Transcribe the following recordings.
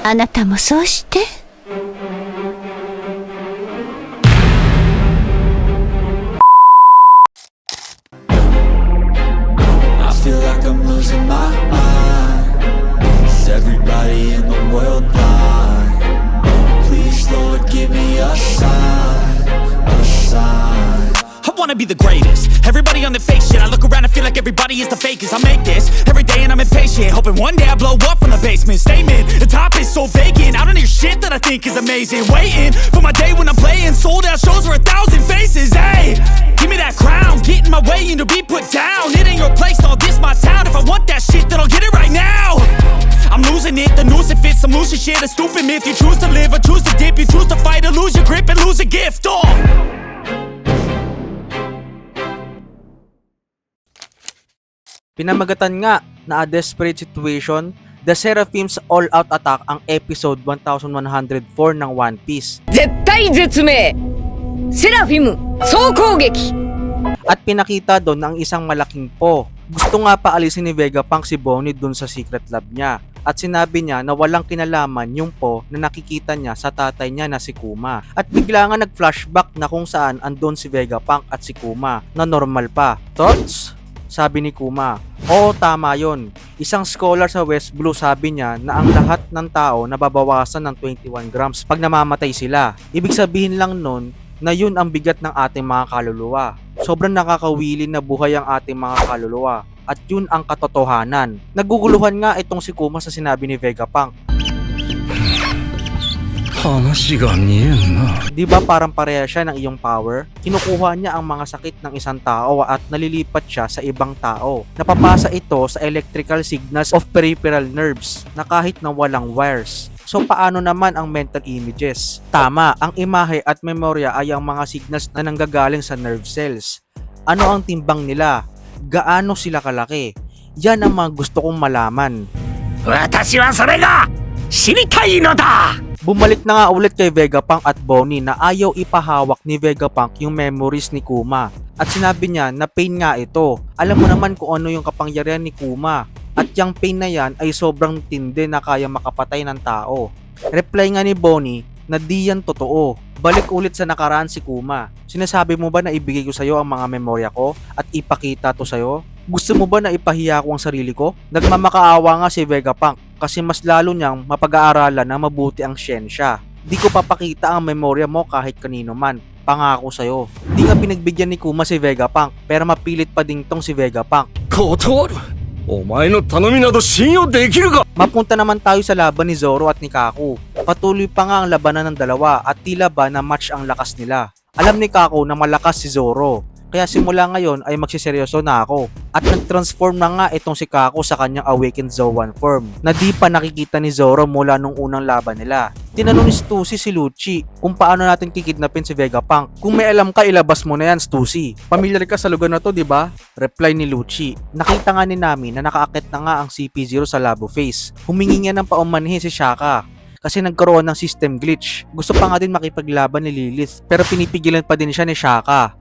あなたもそうして。I feel like I'm losing my mind. Is everybody in the world blind? Please, Lord, give me a sign, a sign. I wanna be the greatest. Everybody on the fake shit. I look around and feel like everybody is the fakest. I make this every day and I'm impatient, hoping one day I blow up from the basement. Statement, the top is so vacant. I don't hear shit that I think is amazing. Waiting for my day when I'm playing sold out shows for 1,000 faces. Hey, give me that crown, get in my way and to be put down. It ain't your place, all this my town. If I want that shit, then I'll get it right now. I'm losing it, the noose it fits. I'm losing shit, a stupid myth. You choose to live or choose to dip. You choose to fight or lose your grip and lose a gift. Oh. Pinamagatan nga na A Desperate Situation, The Seraphim's All-Out Attack ang episode 1104 ng One Piece. 絶体絶命セラフィム総攻撃 At pinakita doon ang isang malaking po. Gusto nga paalisin ni Vegapunk si Bonnie dun sa secret lab niya. At sinabi niya na walang kinalaman yung po na nakikita niya sa tatay niya na si Kuma. At bigla nga nag-flashback na kung saan andon si Vegapunk at si Kuma na normal pa. Thoughts? Sabi ni Kuma. Oo, tama yon. Isang scholar sa West Blue sabi niya na ang lahat ng tao nababawasan ng 21 grams pag namamatay sila. Ibig sabihin lang nun na yun ang bigat ng ating mga kaluluwa. Sobrang nakakawili na buhay ang ating mga kaluluwa. At yun ang katotohanan. Naguguluhan nga itong si Kuma sa sinabi ni Vegapunk. Di ba parang pareha siya ng iyong power? Kinukuha niya ang mga sakit ng isang tao at nalilipat siya sa ibang tao. Napapasa ito sa electrical signals of peripheral nerves na kahit na walang wires. So paano naman ang mental images? Tama, ang imahe at memorya ay ang mga signals na nanggagaling sa nerve cells. Ano ang timbang nila? Gaano sila kalaki? Yan ang mga gusto kong malaman. Watashi wa sore ga shiritai no da! Bumalik na nga ulit kay Vegapunk at Bonnie na ayaw ipahawak ni Vegapunk yung memories ni Kuma. At sinabi niya na pain nga ito. Alam mo naman kung ano yung kapangyarihan ni Kuma. At yung pain na yan ay sobrang tindi na kaya makapatay ng tao. Reply nga ni Bonnie na di yan totoo. Balik ulit sa nakaraan si Kuma. Sinasabi mo ba na ibigay ko sa'yo ang mga memorya ko at ipakita to sa'yo? Gusto mo ba na ipahiya ko ang sarili ko? Nagmamakaawa nga si Vegapunk kasi mas lalo niyang mapag-aaralan na mabuti ang siyensya. Di ko papakita ang memorya mo kahit kanino man. Pangako sa'yo. Di nga pinagbigyan ni Kuma si Vegapunk pero mapilit pa ding tong si Vegapunk. Mapunta naman tayo sa laban ni Zoro at ni Kaku. Patuloy pa nga ang labanan ng dalawa at tila ba na match ang lakas nila. Alam ni Kaku na malakas si Zoro. Kaya simula ngayon ay magsiseryoso na ako. At nag-transform na nga itong si Kaku sa kanyang awakened Zoan form na di pa nakikita ni Zoro mula nung unang laban nila. Tinanong ni Stussy si Lucci kung paano natin kikidnapin si Vegapunk. Kung may alam ka, ilabas mo na yan, Stussy. Pamilyar ka sa lugar na to, di ba? Reply ni Lucci. Nakita nga ni Nami na nakaakit na nga ang CP0 sa Labo Face. Humingi nga ng paumanhin si Shaka kasi nagkaroon ng system glitch. Gusto pa nga din makipaglaban ni Lilith pero pinipigilan pa din siya ni Shaka.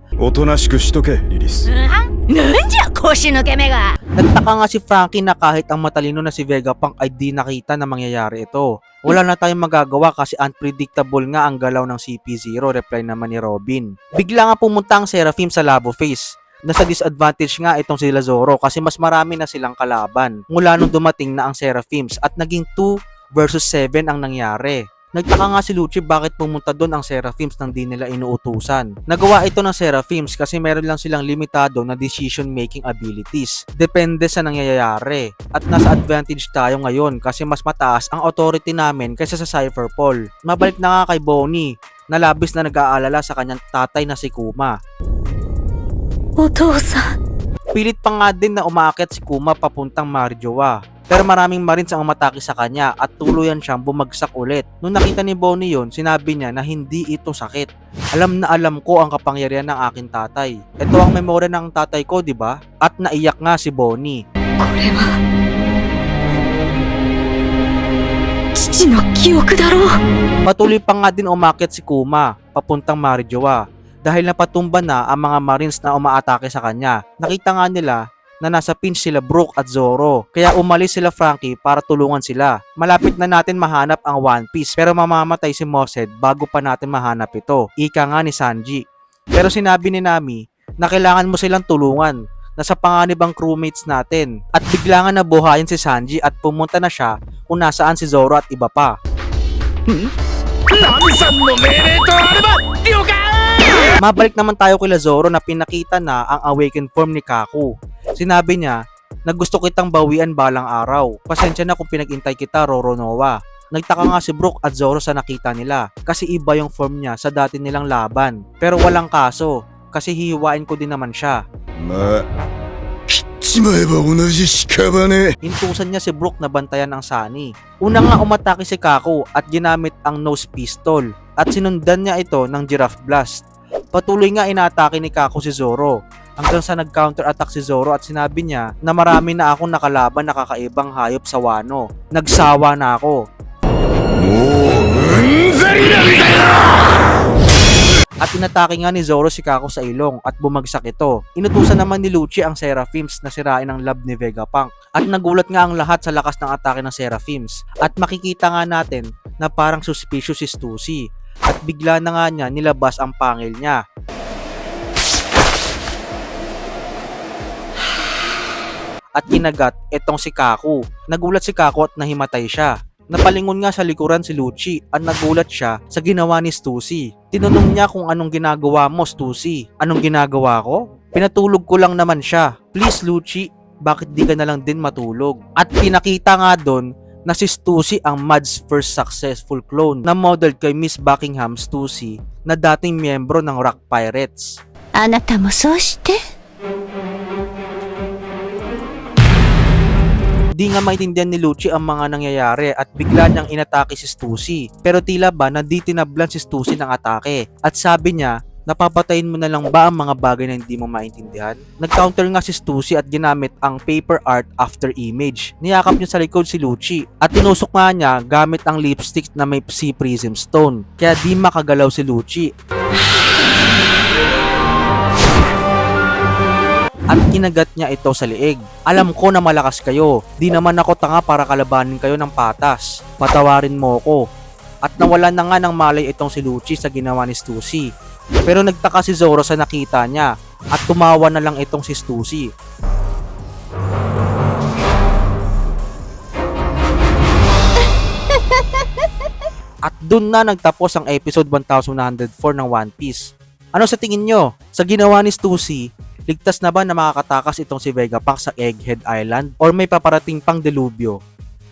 Nagtaka nga si Frankie na kahit ang matalino na si Vegapunk ay di nakita na mangyayari ito. Wala na tayong magagawa kasi unpredictable nga ang galaw ng CP0, reply naman ni Robin. Bigla nga pumunta ang Seraphim sa Labo Face. Nasa disadvantage nga itong sila Zoro kasi mas marami na silang kalaban mula nung dumating na ang Seraphims at naging 2 versus 7 ang nangyari. Nagtaka nga si Lucci bakit pumunta doon ang Seraphims nang di nila inuutusan. Nagawa ito ng Seraphims kasi meron lang silang limitado na decision making abilities. Depende sa nangyayari. At nasa advantage tayo ngayon kasi mas mataas ang authority namin kaysa sa Cypher Paul. Mabalik na nga kay Bonnie na labis na nag-aalala sa kanyang tatay na si Kuma. Otosan. Pilit pa nga din na umaakit si Kuma papuntang Marjowa. Pero maraming Marines ang umatake sa kanya at tuluyan siyang bumagsak ulit. Nung nakita ni Bonnie yon, sinabi niya na hindi ito sakit. Alam na alam ko ang kapangyarihan ng aking tatay. Ito ang memorya ng tatay ko, di ba? At naiyak nga si Bonnie. Patuloy pa nga din umakit si Kuma papuntang Marjowa dahil napatumba na ang mga Marines na umaatake sa kanya. Nakita nga nila na nasa pinch sila Brook at Zoro. Kaya umalis sila Frankie para tulungan sila. Malapit na natin mahanap ang One Piece pero mamamatay si Mosed bago pa natin mahanap ito. Ika nga ni Sanji. Pero sinabi ni Nami na kailangan mo silang tulungan. Nasa panganib ang crewmates natin. At bigla nga nabuhayan si Sanji at pumunta na siya kung nasaan si Zoro at iba pa. Mabalik naman tayo kay Zoro na pinakita na ang awakened form ni Kaku. Sinabi niya na gusto kitang bawian balang araw. Pasensya na kung pinag-intay kita, Roronoa. Nagtaka nga si Brook at Zoro sa nakita nila kasi iba yung form niya sa dati nilang laban. Pero walang kaso kasi hihiwain ko din naman siya. Hintusan niya si Brook na bantayan ang Sunny. Una nga umatake si Kaku at ginamit ang nose pistol at sinundan niya ito ng giraffe blast. Patuloy nga inatake ni Kaku si Zoro hanggang sa nag-counter attack si Zoro at sinabi niya na marami na akong nakalaban na kakaibang hayop sa Wano. Nagsawa na ako. At inatake nga ni Zoro si Kaku sa ilong at bumagsak ito. Inutusan naman ni Lucci ang Seraphims na sirain ang lab ni Vegapunk. At nagulat nga ang lahat sa lakas ng atake ng Seraphims. At makikita nga natin na parang suspicious si Stussy. At bigla na nga niya nilabas ang pangil niya. At kinagat itong si Kaku. Nagulat si Kaku at nahimatay siya. Napalingon nga sa likuran si Lucci at nagulat siya sa ginawa ni Stussy. Tinanong niya kung anong ginagawa mo, Stussy. Anong ginagawa ko? Pinatulog ko lang naman siya. Please Lucci, bakit di ka na lang din matulog? At pinakita nga doon na si Stussy ang Mad's first successful clone na model kay Miss Buckingham Stussy na dating miyembro ng Rock Pirates. あなたもそうして Di nga maintindihan ni Lucci ang mga nangyayari at bigla niyang inatake si Stussy. Pero tila ba nadi tinablan si Stussy ng atake. At sabi niya, napapatayin mo na lang ba ang mga bagay na hindi mo maintindihan? Nag-counter nga si Stussy at ginamit ang paper art after image. Niyakap niya sa likod si Lucci at tinusok nga niya gamit ang lipstick na may Sea Prism Stone. Kaya di makagalaw si Lucci. At kinagat niya ito sa liig. Alam ko na malakas kayo. Di naman ako tanga para kalabanin kayo ng patas. Patawarin mo ko. At nawalan na nga ng malay itong si Lucci sa ginawa ni Stussy. Pero nagtaka si Zoro sa nakita niya at tumawa na lang itong si Stussy. At dun na nagtapos ang episode 1104 ng One Piece. Ano sa tingin nyo? Sa ginawa ni Stussy, ligtas na ba na makakatakas itong si Vegapunk sa Egghead Island or may paparating pang delubyo?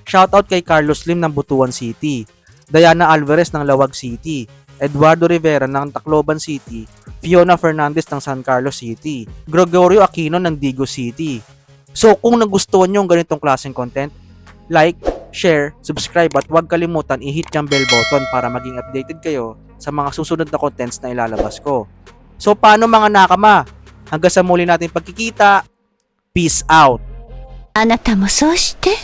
Shoutout kay Carlos Lim ng Butuan City, Diana Alvarez ng Lawag City, Eduardo Rivera ng Tacloban City, Fiona Fernandez ng San Carlos City, Gregorio Aquino ng Digo City. So kung nagustuhan nyo ang ganitong klaseng content, like, share, subscribe at huwag kalimutan i-hit yung bell button para maging updated kayo sa mga susunod na contents na ilalabas ko. So paano mga nakama? Hanggang sa muli natin pagkikita, peace out! あなたもそうして